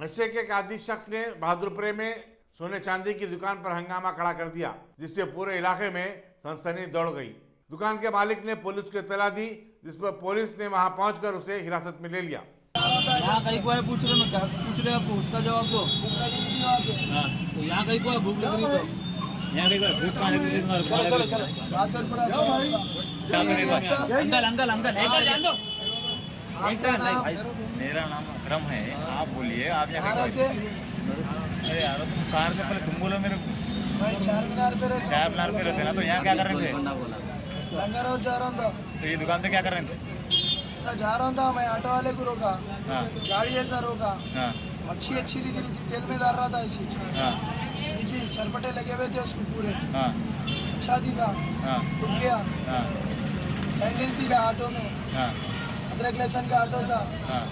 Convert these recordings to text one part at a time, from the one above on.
नशे के एक आदि शख्स ने बहादुरपुरे में सोने चांदी की दुकान पर हंगामा खड़ा कर दिया, जिससे पूरे इलाके में सनसनी दौड़ गई। दुकान के मालिक ने पुलिस को इत्तला दी, जिस पर पुलिस ने वहां पहुंचकर उसे हिरासत में ले लिया। यहाँ कहीं को है, पूछ रहे आपको, उसका जवाब दो। हाँ, तो यहाँ कहीं को है, भूख लग रही तो यहाँ कहीं को है, भूख पाने की अंकल अंकल अंकल एक सेकंड भाई, मेरा नाम अकरम है, आप बोलिए। आप यहाँ अरे यार तुम कार से पहले तुम बोलो मेरे को। चार मीनार पे रहते ना, तो यहाँ क्या कर रहे थे? लंगर जा रहा था। तो ये दुकान पे क्या कर रहे थे? सर जा रहा था मैं, ऑटो वाले को रोका। हाँ। गाड़ी ऐसा रोका। हाँ। मच्छी अच्छी दिख रही थी, तेल में डाल रहा था ऐसी। हाँ। देखिए चरपटे लगे हुए थे उसको पूरे। हाँ। अच्छा दिखा। हाँ। रुक गया। हाँ। सैंडल दिखा ऑटो में। हाँ। अदरक लहसुन का ऑटो था। हाँ।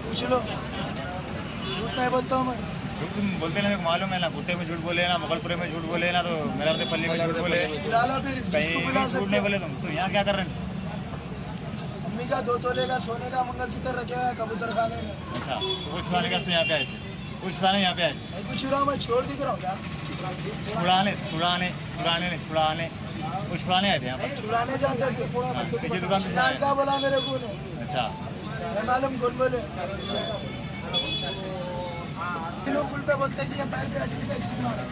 पूछ लो, झूठ नहीं बोलता हूँ मैं। तुम बोलते ना, मेरे को मालूम है ना, गुट्टे में झूठ बोले ना, मुगलपुरे में झूठ बोले ना, तो मेरा पल्ली में झूठ बोले, डाला फिर जिसको बुला झूठ नहीं बोले तुम। तो यहाँ क्या कर रहे थे? मम्मी का 2 तोले का सोने का मंगलसूत्र रखे हुआ है कबूतर खाने में। अच्छा, कुछ खाने का यहाँ पे आए थे? कुछ खाने यहाँ पे आए? मैं पूछ रहा हूँ, मैं छोड़ दिख रहा हूँ क्या? छुड़ाने कुछ छुड़ाने आए थे यहाँ पर? छुड़ाने जाते थे। ये दुकान पे क्या बोला मेरे को ने? अच्छा, मैं मालूम कौन बोले। लोग पुल पे बोलते कि ये पैर पे हटी है, सीट मारा।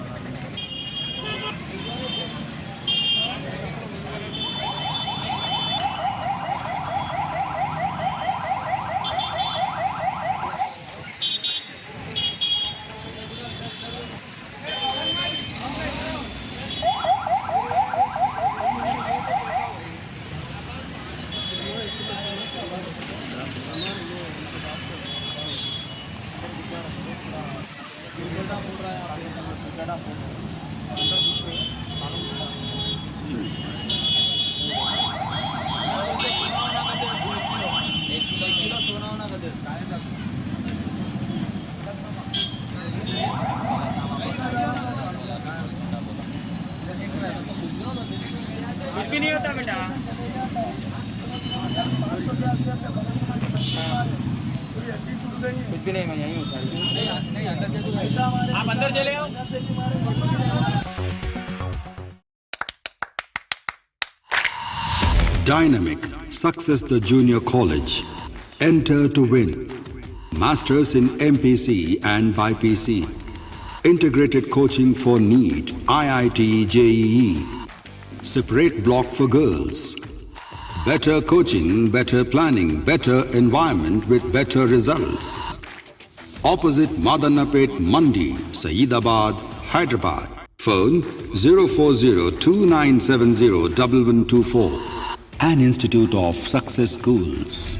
कुछ भी नहीं होता बेटा। कुछ भी नहीं, मैं यहीं हूँ। आप अंदर चले आओ। Dynamic Success the Junior College. Enter to win. Masters in MPC and BPC. Integrated coaching for NEET, IIT, JEE. Separate block for girls. Better coaching, better planning, better environment with better results. Opposite Madanapet Mandi, Saeedabad, Hyderabad. Phone 04029701124. An Institute of Success Schools.